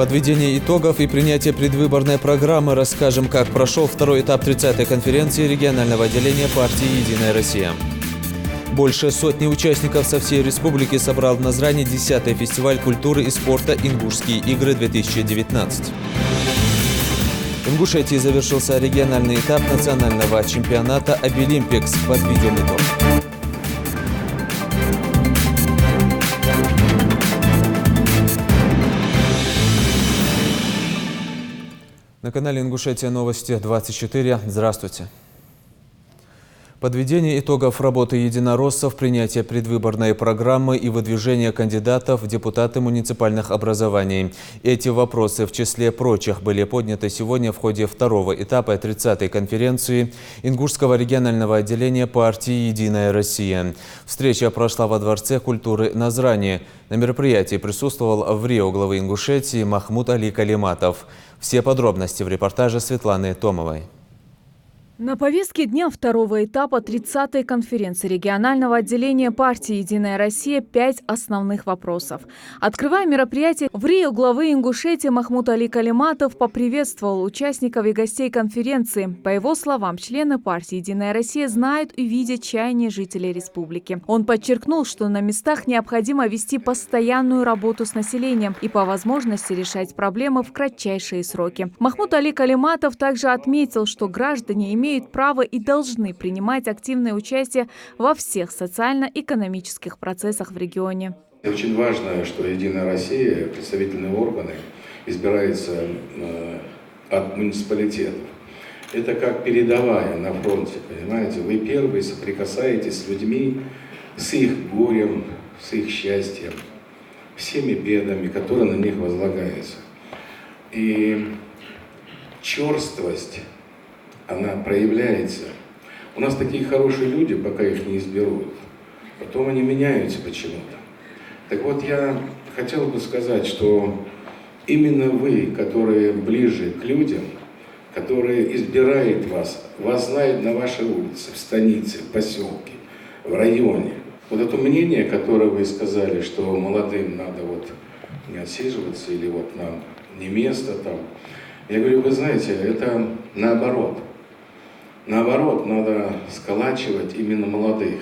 Подведение итогов и принятие предвыборной программы. Расскажем, как прошел второй этап 30-й конференции регионального отделения партии «Единая Россия». Больше сотни участников со всей республики собрал в Назране 10-й фестиваль культуры и спорта «Ингушские игры-2019». В Ингушетии завершился региональный этап национального чемпионата «Обилимпикс». Подведен итог. На канале Ингушетия Новости 24. Здравствуйте. Подведение итогов работы единороссов, принятие предвыборной программы и выдвижение кандидатов в депутаты муниципальных образований. Эти вопросы, в числе прочих, были подняты сегодня в ходе второго этапа 30-й конференции Ингушского регионального отделения партии «Единая Россия». Встреча прошла во Дворце культуры Назрани. На мероприятии присутствовал врио главы Ингушетии Махмуд Али Калиматов. Все подробности в репортаже Светланы Томовой. На повестке дня второго этапа 30-й конференции регионального отделения партии «Единая Россия» 5 основных вопросов. Открывая мероприятие, врио главы Ингушетии Махмуд Али Калиматов поприветствовал участников и гостей конференции. По его словам, члены партии «Единая Россия» знают и видят чаяния жителей республики. Он подчеркнул, что на местах необходимо вести постоянную работу с населением и по возможности решать проблемы в кратчайшие сроки. Махмуд Али Калиматов также отметил, что граждане имеют право и должны принимать активное участие во всех социально-экономических процессах в регионе. Очень важно, что «Единая Россия», представительные органы, избираются от муниципалитетов. Это как передовая на фронте, понимаете? Вы первые соприкасаетесь с людьми, с их горем, с их счастьем, всеми бедами, которые на них возлагаются. И черствость, она проявляется. У нас такие хорошие люди, пока их не изберут. Потом они меняются почему-то. Так вот, я хотел бы сказать, что именно вы, которые ближе к людям, которые избирают вас знают на вашей улице, в станице, в поселке, в районе. Вот это мнение, которое вы сказали, что молодым надо вот не отсиживаться или вот нам не место там. Я говорю, вы знаете, это наоборот. Наоборот, надо сколачивать именно молодых.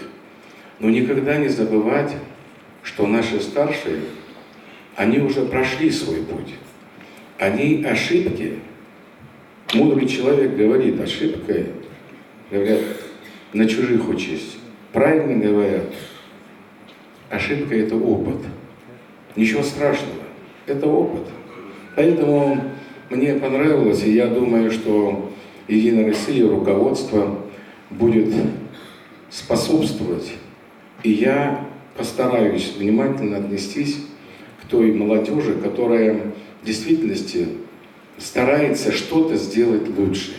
Но никогда не забывать, что наши старшие, они уже прошли свой путь. Они ошибки, мудрый человек говорит, ошибка, говорят, на чужих учись. Правильно говорят, ошибка – это опыт. Ничего страшного, это опыт. Поэтому мне понравилось, и я думаю, что «Единая Россия», руководство будет способствовать. И я постараюсь внимательно отнестись к той молодежи, которая в действительности старается что-то сделать лучше.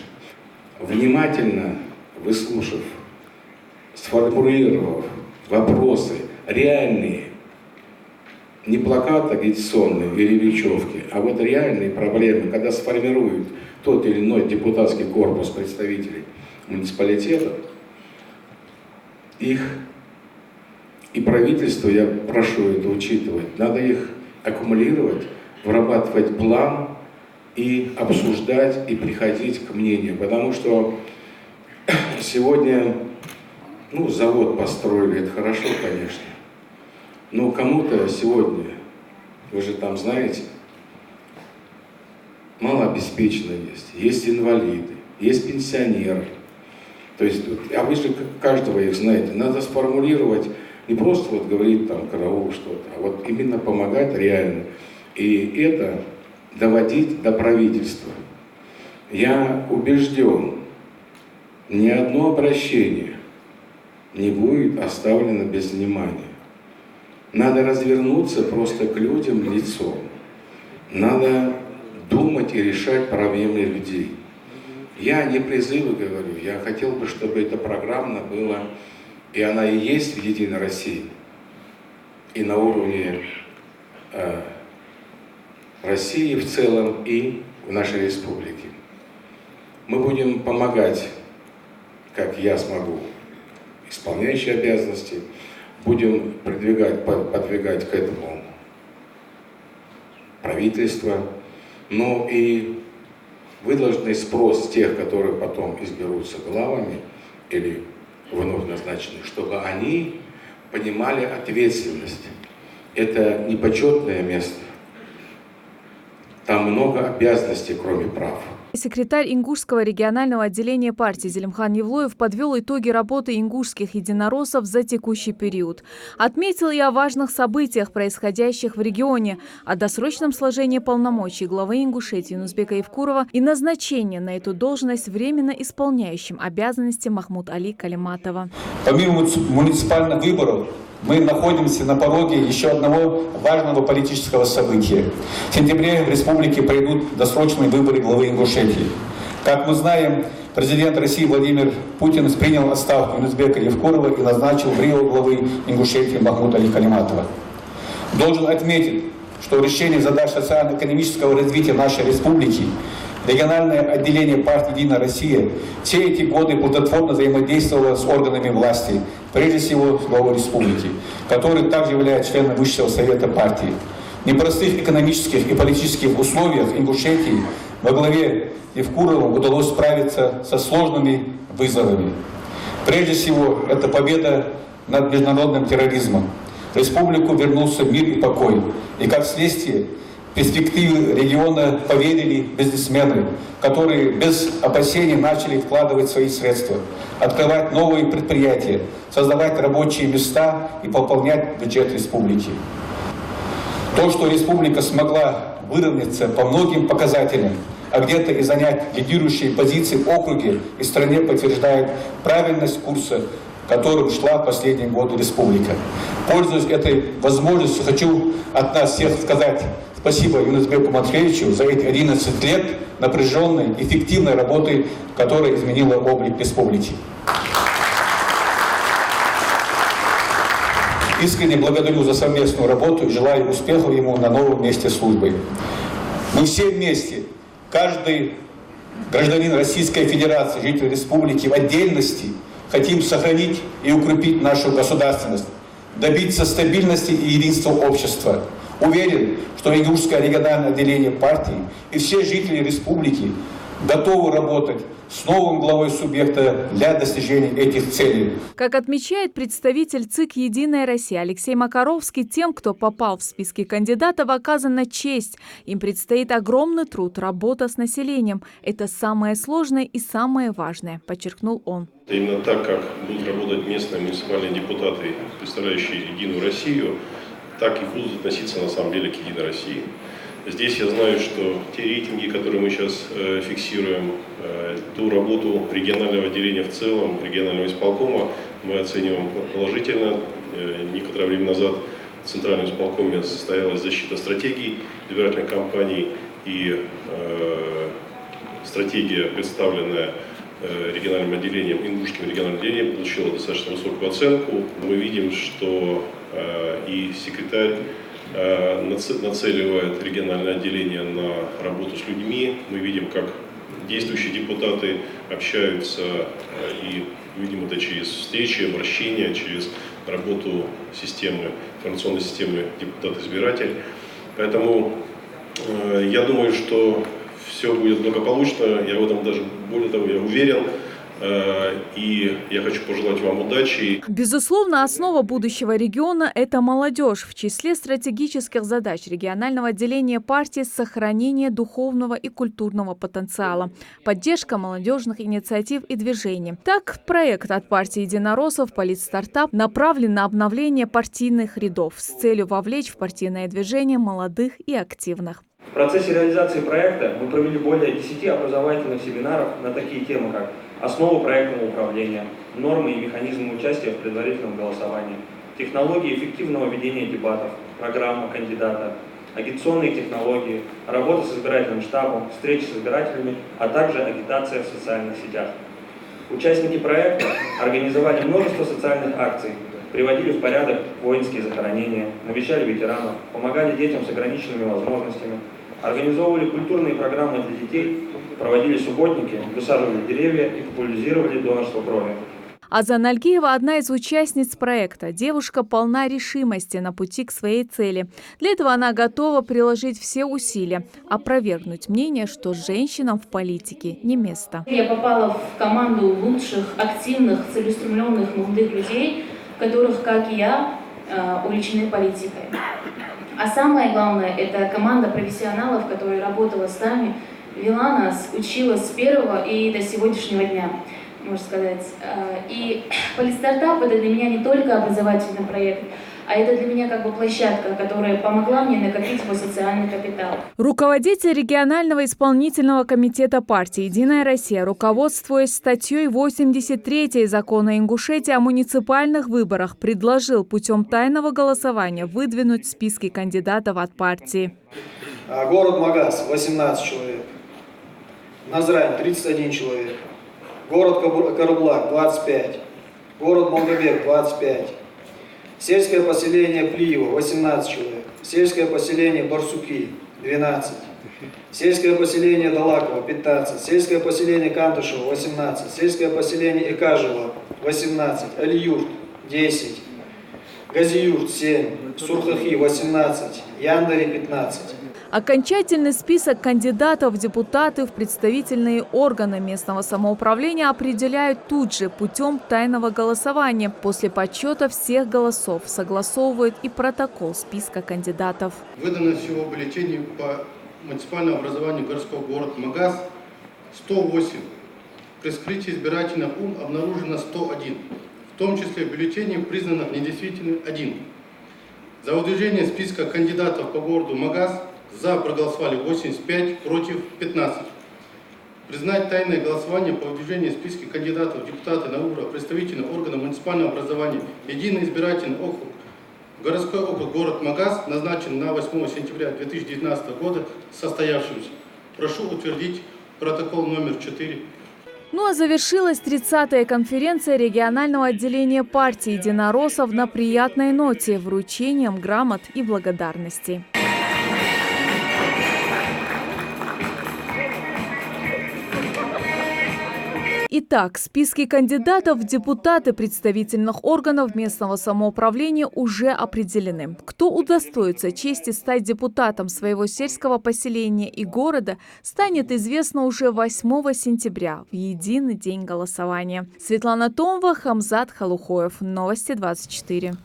Внимательно выслушав, сформулировав вопросы реальные, не плакаты агитационные или речевки, а вот реальные проблемы, когда сформируют тот или иной депутатский корпус представителей муниципалитетов, их и правительство, я прошу это учитывать, надо их аккумулировать, вырабатывать план и обсуждать, и приходить к мнению. Потому что сегодня, завод построили, это хорошо, конечно, но кому-то сегодня, вы же там знаете, малообеспеченные есть инвалиды, есть пенсионеры. То есть, а вы же каждого их знаете. Надо сформулировать, не просто вот говорить там караул что-то, а вот именно помогать реально. И это доводить до правительства. Я убежден, ни одно обращение не будет оставлено без внимания. Надо развернуться просто к людям лицом. Надо думать и решать проблемы людей. Я не призывы говорю, я хотел бы, чтобы эта программа была, и она и есть в «Единой России», и на уровне России в целом, и в нашей республике. Мы будем помогать, как я смогу, исполняющие обязанности, будем подвигать к этому правительство, но и выдолженный спрос с тех, которые потом изберутся главами или вновь назначены, чтобы они понимали ответственность. Это не почетное место. Там много обязанностей, кроме прав. Секретарь Ингушского регионального отделения партии Зелимхан Евлоев подвел итоги работы ингушских единороссов за текущий период. Отметил и о важных событиях, происходящих в регионе, о досрочном сложении полномочий главы Ингушетии Юнусбека Евкурова и назначении на эту должность временно исполняющим обязанности Махмуд Али Калиматова. Помимо муниципальных выборов, мы находимся на пороге еще одного важного политического события. В сентябре в республике пройдут досрочные выборы главы Ингушетии. Как мы знаем, президент России Владимир Путин принял отставку Юнусбека Евкурова и назначил в Рио главы Ингушетии Махмуда Али Калиматова. Должен отметить, что решение задач социально-экономического развития нашей республики региональное отделение партии «Единая Россия» все эти годы плодотворно взаимодействовало с органами власти, прежде всего с главой республики, который также является членом Высшего совета партии. В непростых экономических и политических условиях Ингушетии во главе Евкурова удалось справиться со сложными вызовами. Прежде всего, это победа над международным терроризмом. В республику вернулся мир и покой, и как следствие в перспективы региона поверили бизнесмены, которые без опасений начали вкладывать свои средства, открывать новые предприятия, создавать рабочие места и пополнять бюджет республики. То, что республика смогла выровняться по многим показателям, а где-то и занять лидирующие позиции в округе и стране, подтверждает правильность курса, которым шла в последние годы республика. Пользуясь этой возможностью, хочу от нас всех сказать спасибо Юнусбеку Матхевичу за эти 11 лет напряженной, эффективной работы, которая изменила облик республики. Искренне благодарю за совместную работу и желаю успехов ему на новом месте службы. Мы все вместе, каждый гражданин Российской Федерации, житель республики в отдельности, хотим сохранить и укрепить нашу государственность, добиться стабильности и единства общества. Уверен, что Ингушское региональное отделение партии и все жители республики готовы работать с новым главой субъекта для достижения этих целей. Как отмечает представитель ЦИК «Единая Россия» Алексей Макаровский, тем, кто попал в списки кандидатов, оказана честь. Им предстоит огромный труд, работа с населением. Это самое сложное и самое важное, подчеркнул он. Именно так, как будут работать местные муниципальные депутаты, представляющие Единую Россию, так и будут относиться на самом деле к Единой России. Здесь я знаю, что те рейтинги, которые мы сейчас фиксируем, ту работу регионального отделения в целом, регионального исполкома, мы оцениваем положительно. Некоторое время назад в Центральном исполкоме состоялась защита стратегий избирательных кампаний, и стратегия, представленная региональным отделением, Ингушским региональным отделением, получила достаточно высокую оценку. Мы видим, что и секретарь нацеливает региональное отделение на работу с людьми. Мы видим, как действующие депутаты общаются, и видим это через встречи, обращения, через работу системы, информационной системы депутат-избиратель. Поэтому я думаю, что все будет благополучно. Я в этом даже, более того, я уверен. И я хочу пожелать вам удачи. Безусловно, основа будущего региона – это молодежь. В числе стратегических задач регионального отделения партии – сохранение духовного и культурного потенциала, поддержка молодежных инициатив и движений. Так, проект от партии единороссов «Политстартап» направлен на обновление партийных рядов с целью вовлечь в партийное движение молодых и активных. В процессе реализации проекта мы провели более 10 образовательных семинаров на такие темы, как основы проектного управления, нормы и механизмы участия в предварительном голосовании, технологии эффективного ведения дебатов, программа кандидата, агитационные технологии, работа с избирательным штабом, встречи с избирателями, а также агитация в социальных сетях. Участники проекта организовали множество социальных акций, приводили в порядок воинские захоронения, навещали ветеранов, помогали детям с ограниченными возможностями, организовывали культурные программы для детей, проводили субботники, высаживали деревья и популяризировали донорство крови. Азан Альгиева – одна из участниц проекта. Девушка полна решимости на пути к своей цели. Для этого она готова приложить все усилия, опровергнуть мнение, что женщинам в политике не место. Я попала в команду лучших, активных, целеустремленных молодых людей, которых, как и я, увлечены политикой. А самое главное, это команда профессионалов, которая работала с нами, вела нас, учила с первого и до сегодняшнего дня, можно сказать. И Политстартап – это для меня не только образовательный проект, а это для меня как бы площадка, которая помогла мне накопить свой социальный капитал. Руководитель регионального исполнительного комитета партии «Единая Россия», руководствуясь статьей 83 закона Ингушетии о муниципальных выборах, предложил путем тайного голосования выдвинуть списки кандидатов от партии. Город Магаз – 18 человек. Назрань – 31 человек. Город Караблак – 25. Город Молгобек – 25. Сельское поселение Плиево – 18 человек. Сельское поселение Барсуки – 12. Сельское поселение Далаково – 15. Сельское поселение Кантышево – 18. Сельское поселение Экажево – 18. Алиюрт – 10. Газиюрт – 7. Сурхахи – 18. Яндари – 15. Окончательный список кандидатов в депутаты в представительные органы местного самоуправления определяют тут же путем тайного голосования. После подсчета всех голосов согласовывают и протокол списка кандидатов. Выдано всего бюллетеней по муниципальному образованию городского города Магаз 108. При вскрытии избирательных урн обнаружено 101. В том числе бюллетеней, признанных недействительными, 1. За выдвижение списка кандидатов по городу Магаз за проголосовали 85, против 15. Признать тайное голосование по выдвижению списка кандидатов в депутаты на уровне представительных органов муниципального образования Единый избирательный округ, городской округ город Магаз назначен на 8 сентября 2019 года состоявшимся. Прошу утвердить протокол номер 4. Ну а завершилась 30-я конференция регионального отделения партии единороссов на приятной ноте вручением грамот и благодарностей. Итак, списки кандидатов в депутаты представительных органов местного самоуправления уже определены. Кто удостоится чести стать депутатом своего сельского поселения и города, станет известно уже 8 сентября, в единый день голосования. Светлана Томова, Хамзат Халухоев. Новости 24.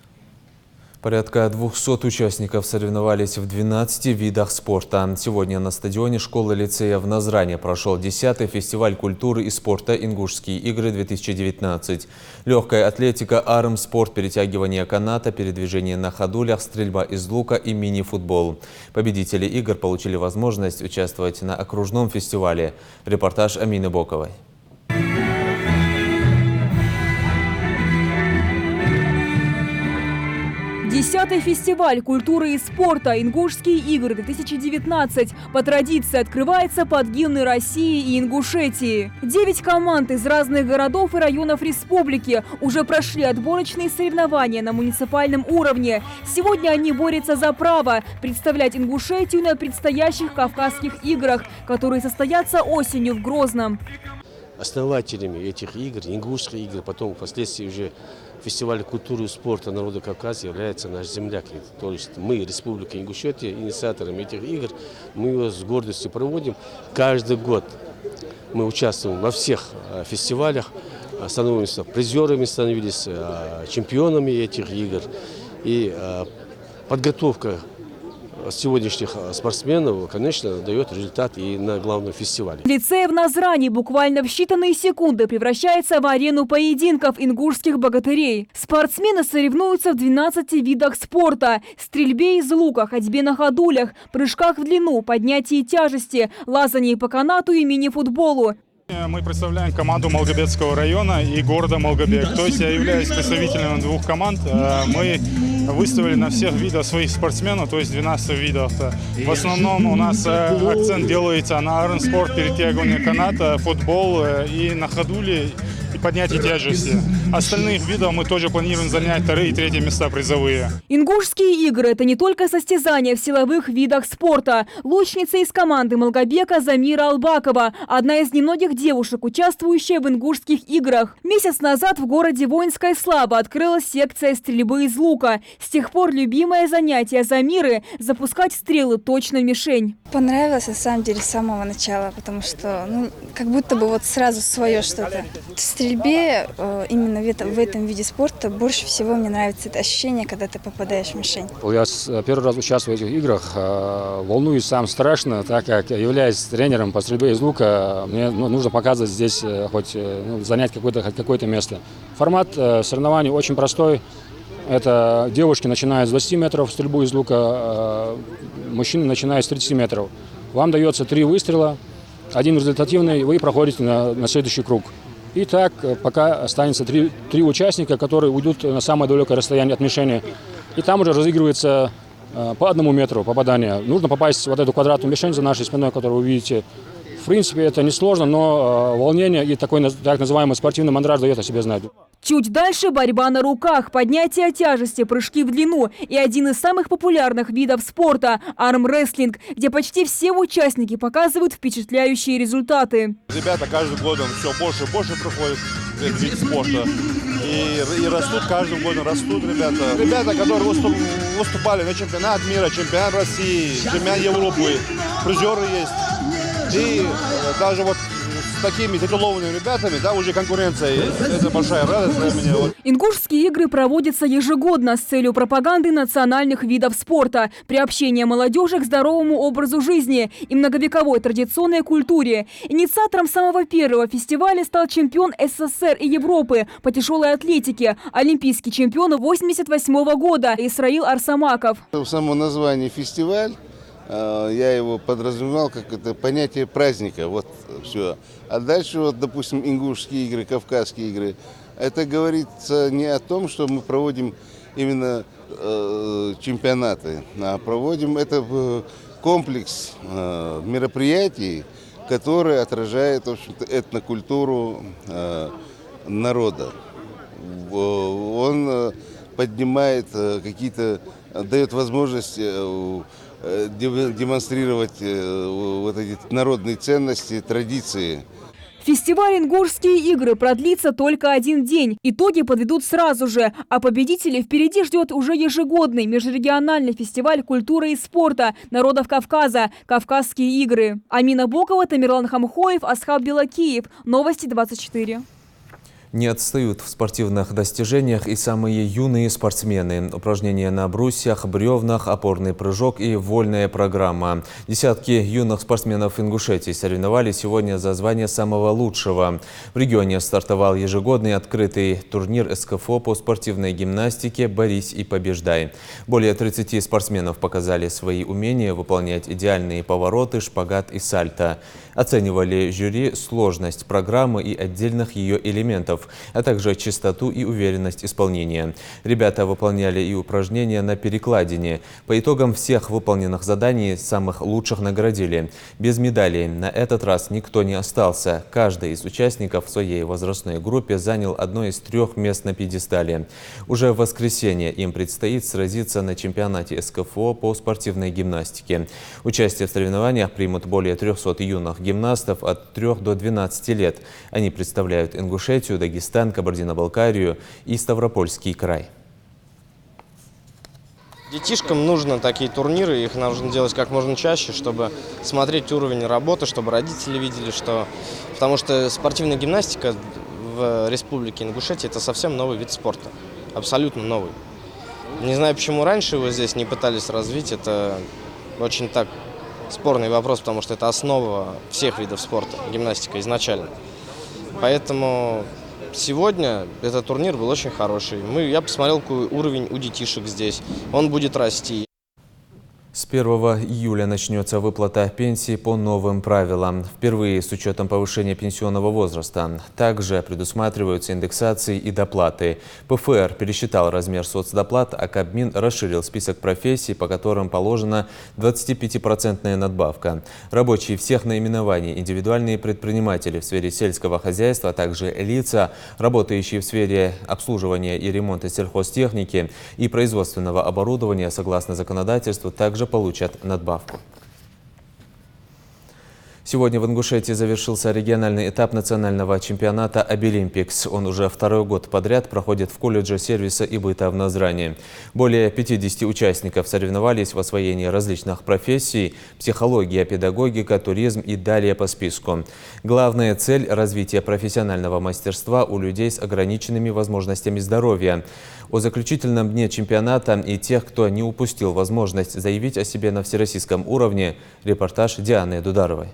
Порядка 200 участников соревновались в 12 видах спорта. Сегодня на стадионе школы-лицея в Назране прошел 10-й фестиваль культуры и спорта «Ингушские игры-2019». Легкая атлетика, армспорт, перетягивание каната, передвижение на ходулях, стрельба из лука и мини-футбол. Победители игр получили возможность участвовать на окружном фестивале. Репортаж Амины Боковой. 10-й фестиваль культуры и спорта «Ингушские игры-2019» по традиции открывается под гимны России и Ингушетии. 9 команд из разных городов и районов республики уже прошли отборочные соревнования на муниципальном уровне. Сегодня они борются за право представлять Ингушетию на предстоящих Кавказских играх, которые состоятся осенью в Грозном. Основателями этих игр, ингушских игр, потом впоследствии уже фестиваль культуры и спорта народа Кавказа является наш земляк. То есть мы, Республика Ингушетия, инициаторами этих игр, мы его с гордостью проводим. Каждый год мы участвуем во всех фестивалях, становимся призерами, становились чемпионами этих игр. И подготовка сегодняшних спортсменов, конечно, дает результат и на главном фестивале. Лицей в Назране буквально в считанные секунды превращается в арену поединков ингушских богатырей. Спортсмены соревнуются в 12 видах спорта: стрельбе из лука, ходьбе на ходулях, прыжках в длину, поднятии тяжести, лазании по канату и мини-футболу. Мы представляем команду Молгобекского района и города Молгобек. То есть я являюсь представителем двух команд. Мы выставили на всех видах своих спортсменов, то есть 12 видов. В основном у нас акцент делается на армспорт, перетягивание каната, футбол и на ходуле. и поднятие тяжести. Остальных видов мы тоже планируем занять 2-е и 3-е места призовые. Ингушские игры – это не только состязания в силовых видах спорта. Лучница из команды Малгобека Замира Албакова – одна из немногих девушек, участвующая в ингушских играх. Месяц назад в городе Воинская Слава открылась секция стрельбы из лука. С тех пор любимое занятие Замиры – запускать стрелы точно в мишень. Понравилось, на самом деле, с самого начала, потому что как будто бы вот сразу свое что-то. В стрельбе, именно в этом виде спорта, больше всего мне нравится это ощущение, когда ты попадаешь в мишень. Я первый раз участвую в этих играх, волнуюсь сам страшно, так как, являюсь тренером по стрельбе из лука, мне нужно показывать здесь, хоть занять какое-то место. Формат соревнований очень простой. Это девушки начинают с 20 метров стрельбу из лука, мужчины начинают с 30 метров. Вам дается 3 выстрела, 1 результативный, вы проходите на следующий круг. И так, пока останется 3 участника, которые уйдут на самое далекое расстояние от мишени. И там уже разыгрывается по 1 метру попадания. Нужно попасть в вот эту квадратную мишень за нашей спиной, которую вы видите. В принципе, это несложно, но волнение и такой так называемый спортивный мандраж дает о себе знать. Чуть дальше борьба на руках, поднятие тяжести, прыжки в длину и один из самых популярных видов спорта – армрестлинг, где почти все участники показывают впечатляющие результаты. Ребята каждым годом все больше и больше проходят этот вид спорта. И растут, каждым годом растут ребята. Ребята, которые выступали на чемпионат мира, чемпионат России, чемпионат Европы, призеры есть. И даже вот с такими титулованными ребятами, да, уже конкуренция есть. Это большая радость для меня. Ингушские игры проводятся ежегодно с целью пропаганды национальных видов спорта, приобщения молодежи к здоровому образу жизни и многовековой традиционной культуре. Инициатором самого первого фестиваля стал чемпион СССР и Европы по тяжелой атлетике, олимпийский чемпион 1988 года Исраил Арсамаков. В самом названии фестиваль. Я его подразумевал как это понятие праздника, вот все. А дальше вот, допустим, ингушские игры, кавказские игры, это говорится не о том, что мы проводим именно чемпионаты, а проводим это комплекс мероприятий, который отражает, в общем-то, этнокультуру народа. Он поднимает какие-то, дает возможность демонстрировать вот эти народные ценности, традиции. Фестиваль «Ингушские игры» продлится только 1 день. Итоги подведут сразу же. А победителей впереди ждет уже ежегодный межрегиональный фестиваль культуры и спорта народов Кавказа «Кавказские игры». Амина Бокова, Тамерлан Хамхоев, Асхаб Белакиев. Новости 24. Не отстают в спортивных достижениях и самые юные спортсмены. Упражнения на брусьях, бревнах, опорный прыжок и вольная программа. Десятки юных спортсменов Ингушетии соревновались сегодня за звание самого лучшего. В регионе стартовал ежегодный открытый турнир СКФО по спортивной гимнастике «Борись и побеждай». Более 30 спортсменов показали свои умения выполнять идеальные повороты, шпагат и сальто. Оценивали жюри сложность программы и отдельных ее элементов, а также чистоту и уверенность исполнения. Ребята выполняли и упражнения на перекладине. По итогам всех выполненных заданий самых лучших наградили. Без медалей на этот раз никто не остался. Каждый из участников в своей возрастной группе занял одно из 3 мест на пьедестале. Уже в воскресенье им предстоит сразиться на чемпионате СКФО по спортивной гимнастике. Участие в соревнованиях примут более 300 юных гимнастов от 3 до 12 лет. Они представляют Ингушетию, Дагестан, Кабардино-Балкарию и Ставропольский край. Детишкам нужно такие турниры, их нужно делать как можно чаще, чтобы смотреть уровень работы, чтобы родители видели, что... Потому что спортивная гимнастика в республике Ингушетия – это совсем новый вид спорта, абсолютно новый. Не знаю, почему раньше его здесь не пытались развить, это очень так спорный вопрос, потому что это основа всех видов спорта, гимнастика изначально. Поэтому сегодня этот турнир был очень хороший. Я посмотрел, какой уровень у детишек здесь. Он будет расти. С 1 июля начнется выплата пенсии по новым правилам, впервые с учетом повышения пенсионного возраста. Также предусматриваются индексации и доплаты. ПФР пересчитал размер соцдоплат, а Кабмин расширил список профессий, по которым положена 25% надбавка. Рабочие всех наименований, индивидуальные предприниматели в сфере сельского хозяйства, а также лица, работающие в сфере обслуживания и ремонта сельхозтехники и производственного оборудования, согласно законодательству, также получат надбавку. Сегодня в Ингушетии завершился региональный этап национального чемпионата «Обилимпикс». Он уже второй год подряд проходит в колледже сервиса и быта в Назране. Более 50 участников соревновались в освоении различных профессий – психология, педагогика, туризм и далее по списку. Главная цель – развитие профессионального мастерства у людей с ограниченными возможностями здоровья. О заключительном дне чемпионата и тех, кто не упустил возможность заявить о себе на всероссийском уровне – репортаж Дианы Дударовой.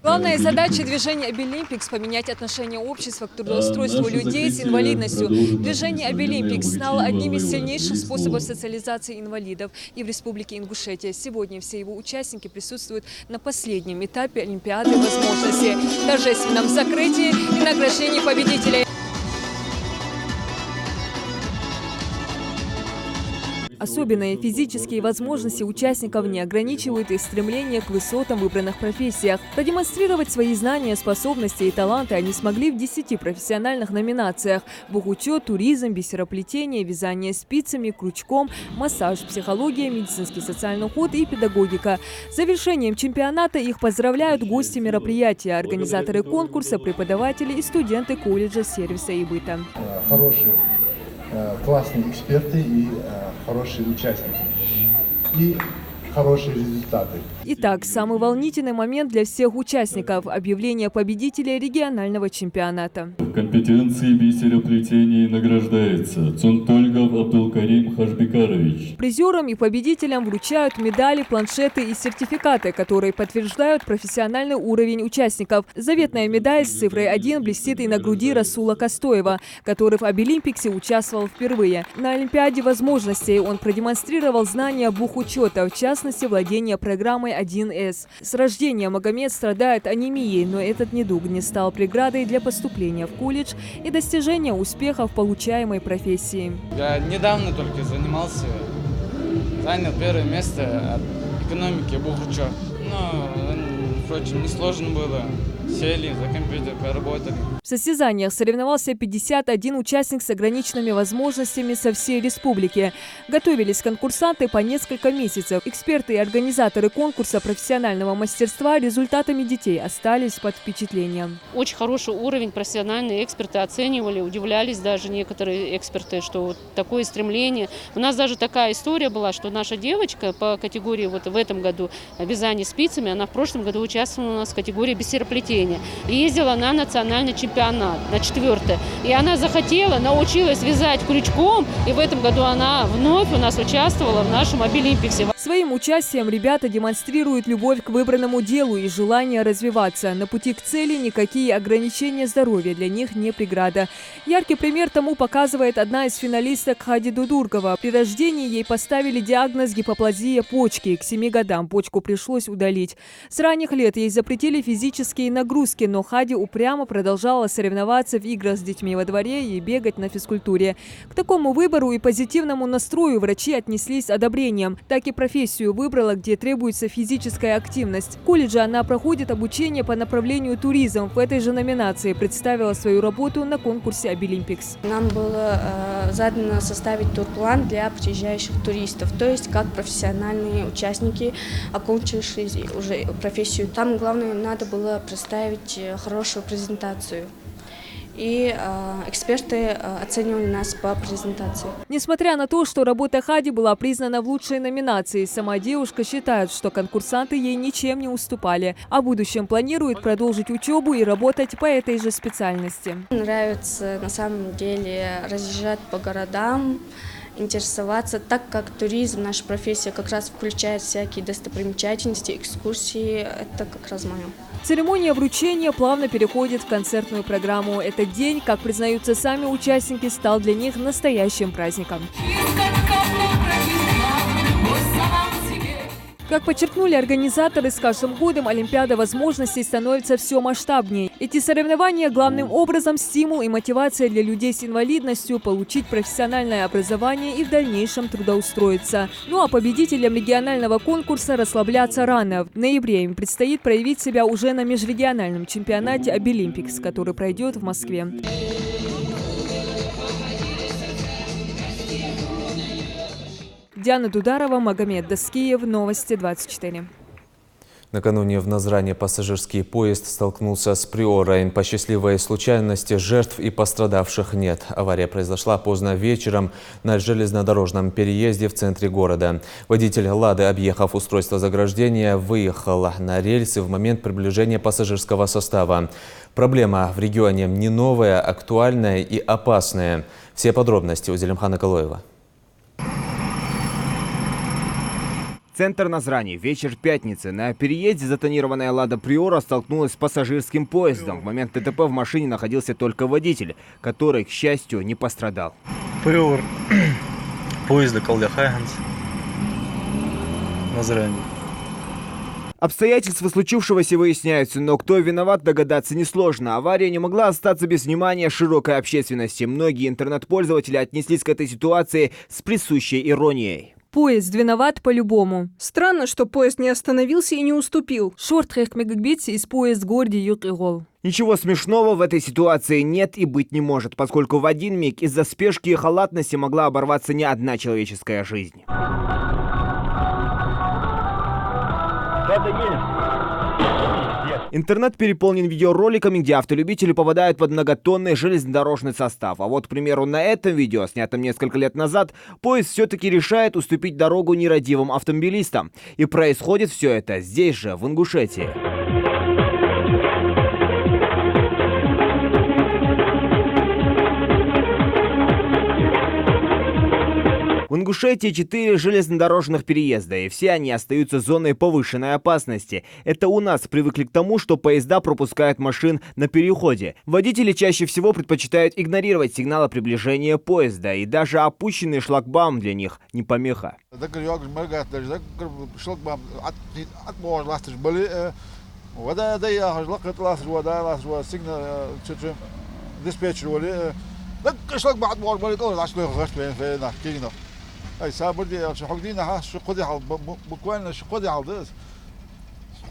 Главная задача движения «Обилимпикс» – поменять отношение общества к трудоустройству людей с инвалидностью. Движение «Обилимпикс» стало одним из сильнейших способов социализации инвалидов и в Республике Ингушетия. Сегодня все его участники присутствуют на последнем этапе Олимпиады возможностей, торжественном закрытии и награждении победителей. Особенные физические возможности участников не ограничивают их стремление к высотам в выбранных профессиях. Продемонстрировать свои знания, способности и таланты они смогли в 10 профессиональных номинациях – бухучет, туризм, бисероплетение, вязание спицами, крючком, массаж, психология, медицинский социальный уход и педагогика. С завершением чемпионата их поздравляют гости мероприятия, организаторы конкурса, преподаватели и студенты колледжа сервиса и быта. Хорошие, классные эксперты и хорошие участники. И хорошие результаты. Итак, самый волнительный момент для всех участников – объявление победителя регионального чемпионата. В компетенции бисероплетения награждается Цунтольгов Абдулкарим Хашбекарович. Призерам и победителям вручают медали, планшеты и сертификаты, которые подтверждают профессиональный уровень участников. Заветная медаль с цифрой 1 блестит и на груди Расула Костоева, который в Обилимпиксе участвовал впервые. На Олимпиаде возможностей он продемонстрировал знания бухучета, в частности, владение программой 1С. С рождения Магомед страдает анемией, но этот недуг не стал преградой для поступления в колледж и достижения успеха в получаемой профессии. Я недавно только занимался, занял первое место от экономики бухучет. Но, впрочем, несложно было. Сели за компьютер, поработали. В состязаниях соревновался 51 участник с ограниченными возможностями со всей республики. Готовились конкурсанты по несколько месяцев. Эксперты и организаторы конкурса профессионального мастерства результатами детей остались под впечатлением. Очень хороший уровень, профессиональные эксперты оценивали, удивлялись даже некоторые эксперты, что вот такое стремление. У нас даже такая история была, что наша девочка по категории вот в этом году вязание спицами, она в прошлом году участвовала у нас в категории бисероплетения. Ездила на национальный чемпионат, на 4-е. И она захотела, научилась вязать крючком. И в этом году она вновь у нас участвовала в нашем Обилимпиксе. Своим участием ребята демонстрируют любовь к выбранному делу и желание развиваться. На пути к цели никакие ограничения здоровья для них не преграда. Яркий пример тому показывает одна из финалисток Хади Дудургова. При рождении ей поставили диагноз гипоплазия почки. К 7 годам почку пришлось удалить. С ранних лет ей запретили физические нагрузки, но Хади упрямо продолжала соревноваться в играх с детьми во дворе и бегать на физкультуре. К такому выбору и позитивному настрою врачи отнеслись с одобрением. Так и профессию выбрала, где требуется физическая активность. В колледже она проходит обучение по направлению туризм. В этой же номинации представила свою работу на конкурсе Обилимпикс. Нам было задано составить турплан для приезжающих туристов, то есть как профессиональные участники, окончившие уже профессию. Там главное надо было представить хорошую презентацию. И эксперты оценивали нас по презентации. Несмотря на то, что работа Хади была признана в лучшей номинации, сама девушка считает, что конкурсанты ей ничем не уступали. А в будущем планирует продолжить учебу и работать по этой же специальности. Нравится на самом деле разъезжать по городам, интересоваться, так как туризм, наша профессия как раз включает всякие достопримечательности, экскурсии. Это как раз мое. Церемония вручения плавно переходит в концертную программу. Этот день, как признаются сами участники, стал для них настоящим праздником. Как подчеркнули организаторы, с каждым годом Олимпиада возможностей становится все масштабнее. Эти соревнования главным образом стимул и мотивация для людей с инвалидностью получить профессиональное образование и в дальнейшем трудоустроиться. Ну а победителям регионального конкурса расслабляться рано. В ноябре им предстоит проявить себя уже на межрегиональном чемпионате Обилимпикс, который пройдет в Москве. Диана Дударова, Магомед Доскиев, Новости 24. Накануне в Назране пассажирский поезд столкнулся с Приорой. По счастливой случайности жертв и пострадавших нет. Авария произошла поздно вечером на железнодорожном переезде в центре города. Водитель «Лады», объехав устройство заграждения, выехал на рельсы в момент приближения пассажирского состава. Проблема в регионе не новая, актуальная и опасная. Все подробности у Зелимхана Калоева. Центр Назрани. Вечер пятницы. На переезде затонированная «Лада Приора» столкнулась с пассажирским поездом. В момент ДТП в машине находился только водитель, который, к счастью, не пострадал. Приор. Поезда Калдахайганс. Назрани. Обстоятельства случившегося выясняются, но кто виноват, догадаться несложно. Авария не могла остаться без внимания широкой общественности. Многие интернет-пользователи отнеслись к этой ситуации с присущей иронией. Поезд виноват по-любому. Странно, что поезд не остановился и не уступил. Шорт-трек Мегагбитси из поезд городе Юргол. Ничего смешного в этой ситуации нет и быть не может, поскольку в один миг из-за спешки и халатности могла оборваться не одна человеческая жизнь. Интернет переполнен видеороликами, где автолюбители попадают под многотонный железнодорожный состав. А вот, к примеру, на этом видео, снятом несколько лет назад, поезд все-таки решает уступить дорогу нерадивым автомобилистам. И происходит все это здесь же, в Ингушетии. В Ингушетии 4 железнодорожных переезда, и все они остаются зоной повышенной опасности. Это у нас привыкли к тому, что поезда пропускают машин на переходе. Водители чаще всего предпочитают игнорировать сигналы приближения поезда, и даже опущенный шлагбаум для них не помеха. أي سابردي شو حقدينا شو قدي حال بكوين شو قدي حال ده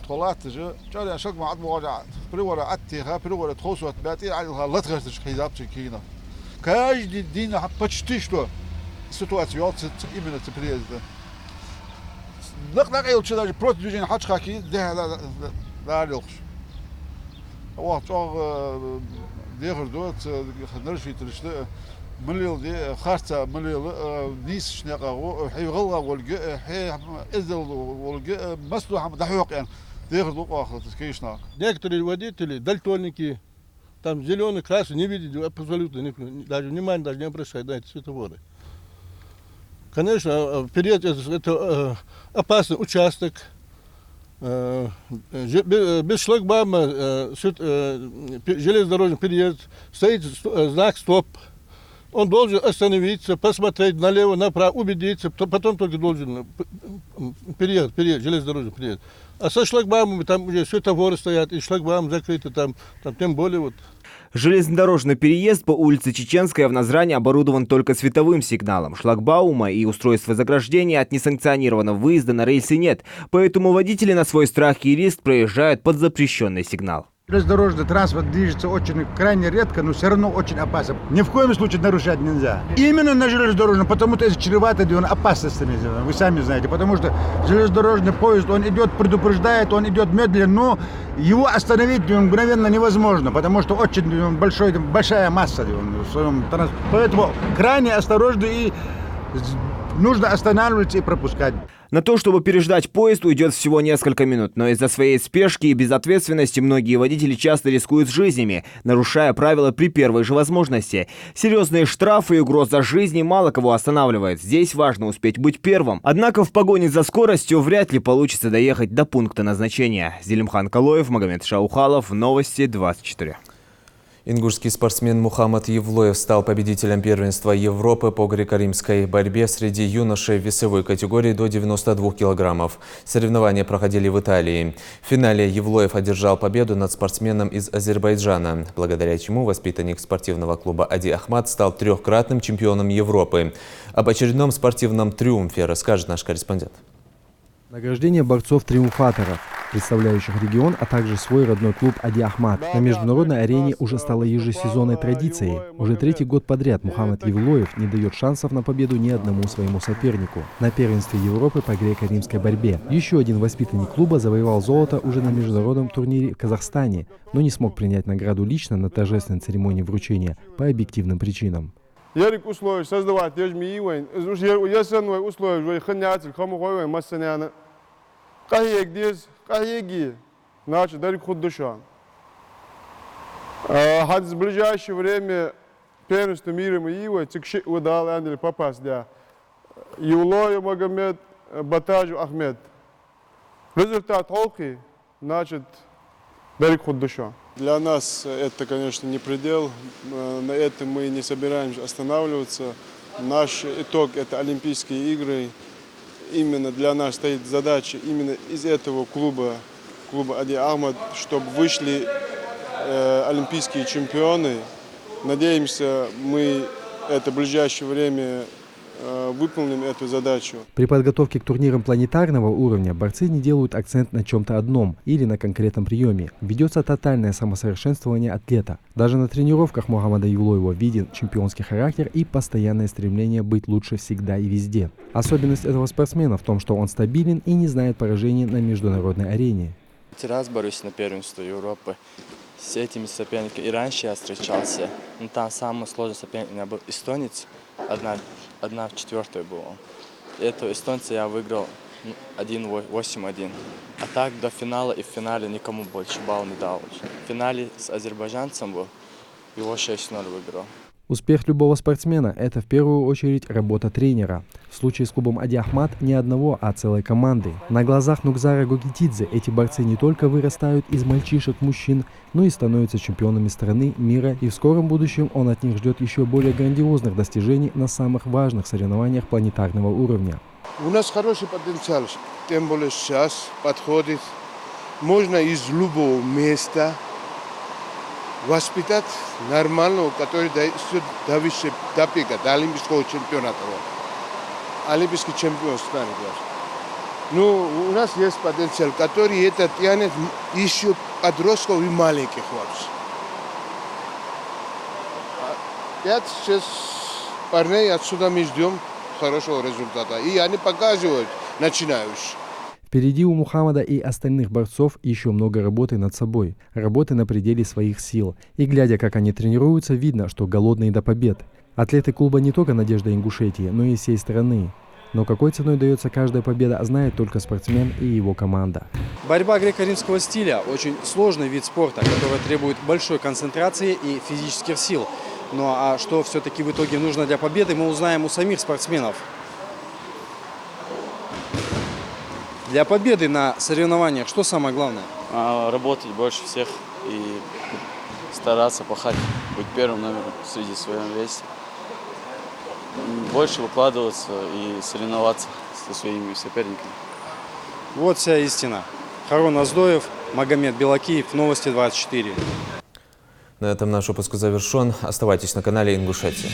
طلعت جاري شق مع مواجع بريورة عتيها بريورة تخوصوا تباتي على الله تغير حساب شكينا كاج دينا حبتشتيش له سيتواسيون إبنة تبريز نقدر أيوة شيء بروت جوجين حاج خاكي ده لا يلخش واحد شغل ديغر دوت نرشي ترشله مليل دي خارطة مليل نيس شنقة حي غلة والجا حي إزل والجا مسلوح دحوق يعني ديخل آخر تسكيشنا. Некоторые водители, дальтоники, там зеленый, красный, не видят абсолютно, даже внимания даже не обращают на эти светофоры. Конечно, перед это опасный участок. Без шлагбаума железнодорожный переезд, стоит знак «Стоп». Он должен остановиться, посмотреть налево, направо, убедиться, потом только должен переезд, железнодорожный переезд. А со шлагбаумами там уже светофоры стоят, и шлагбаум закрыты, там тем более вот. Железнодорожный переезд по улице Чеченская в Назране оборудован только световым сигналом. Шлагбаума и устройства заграждения от несанкционированного выезда на рельсы нет, поэтому водители на свой страх и риск проезжают под запрещенный сигнал. Железнодорожный транспорт движется очень крайне редко, но все равно очень опасно. Ни в коем случае нарушать нельзя. Именно на железнодорожном, потому что это чревато опасностями, вы сами знаете. Потому что железнодорожный поезд, он идет, предупреждает, он идет медленно, но его остановить мгновенно невозможно, потому что очень большая масса в своем транспорте. Поэтому крайне осторожно и нужно останавливаться и пропускать. На то, чтобы переждать поезд, уйдет всего несколько минут, но из-за своей спешки и безответственности многие водители часто рискуют жизнями, нарушая правила при первой же возможности. Серьезные штрафы и угроза жизни мало кого останавливает. Здесь важно успеть быть первым. Однако в погоне за скоростью вряд ли получится доехать до пункта назначения. Зелимхан Калоев, Магомед Шаухалов, Новости 24. Ингушский спортсмен Мухаммад Евлоев стал победителем первенства Европы по греко-римской борьбе среди юношей в весовой категории до 92 килограммов. Соревнования проходили в Италии. В финале Евлоев одержал победу над спортсменом из Азербайджана, благодаря чему воспитанник спортивного клуба Ади Ахмат стал трехкратным чемпионом Европы. Об очередном спортивном триумфе расскажет наш корреспондент. Награждение борцов-триумфаторов, представляющих регион, а также свой родной клуб Ади Ахмат на международной арене уже стало ежесезонной традицией. Уже третий год подряд Мухаммад Евлоев не дает шансов на победу ни одному своему сопернику на первенстве Европы по греко-римской борьбе. Еще один воспитанник клуба завоевал золото уже на международном турнире в Казахстане, но не смог принять награду лично на торжественной церемонии вручения по объективным причинам. Ярик условия создавать ежми ясанной условия хранятель хамухой массаняна каегдис каеги значит дарик худдушан. Хад в ближайшее время первенство мира мы тикши удал андели попасть для Евлоев Магомед Батажу Ахмед. Результат холки значит дарик худдушан. Для нас это, конечно, не предел. На этом мы не собираемся останавливаться. Наш итог – это Олимпийские игры. Именно для нас стоит задача именно из этого клуба Ади Ахмат, чтобы вышли олимпийские чемпионы. Надеемся, мы это в ближайшее время выполним эту задачу. При подготовке к турнирам планетарного уровня борцы не делают акцент на чем-то одном или на конкретном приеме. Ведется тотальное самосовершенствование атлета. Даже на тренировках Мухаммада Евлоева виден чемпионский характер и постоянное стремление быть лучше всегда и везде. Особенность этого спортсмена в том, что он стабилен и не знает поражений на международной арене. Раз борюсь на первенство Европы с этими соперниками. И раньше я встречался. Но там самый сложный соперник у меня был эстонец. Одна в четвертой была. Этого эстонца я выиграл 1-8-1. А так до финала и в финале никому больше балл не дал. В финале с азербайджанцем был, его 6-0 выиграл. Успех любого спортсмена – это в первую очередь работа тренера. В случае с клубом Ади Ахмат не одного, а целой команды. На глазах Нукзара Гогитидзе эти борцы не только вырастают из мальчишек-мужчин, но и становятся чемпионами страны, мира, и в скором будущем он от них ждет еще более грандиозных достижений на самых важных соревнованиях планетарного уровня. У нас хороший потенциал, тем более сейчас подходит. Можно из любого места воспитать нормального, который до высшего пика, до олимпийского чемпионата. Олимпийский чемпион станет. Ну, у нас есть потенциал, который это тянет еще подростков и маленьких вообще. 5-6 парней отсюда мы ждем хорошего результата. И они показывают начинающие. Впереди у Мухаммада и остальных борцов еще много работы над собой, работы на пределе своих сил. И глядя, как они тренируются, видно, что голодные до побед. Атлеты клуба не только надежда Ингушетии, но и всей страны. Но какой ценой дается каждая победа, знает только спортсмен и его команда. Борьба греко-римского стиля – очень сложный вид спорта, который требует большой концентрации и физических сил. Ну а что все-таки в итоге нужно для победы, мы узнаем у самих спортсменов. Для победы на соревнованиях что самое главное? Работать больше всех и стараться пахать, быть первым номером среди своего весе. Больше выкладываться и соревноваться со своими соперниками. Вот вся истина. Харун Аздоев, Магомед Белакиев, Новости 24. На этом наш выпуск завершен. Оставайтесь на канале Ингушетия.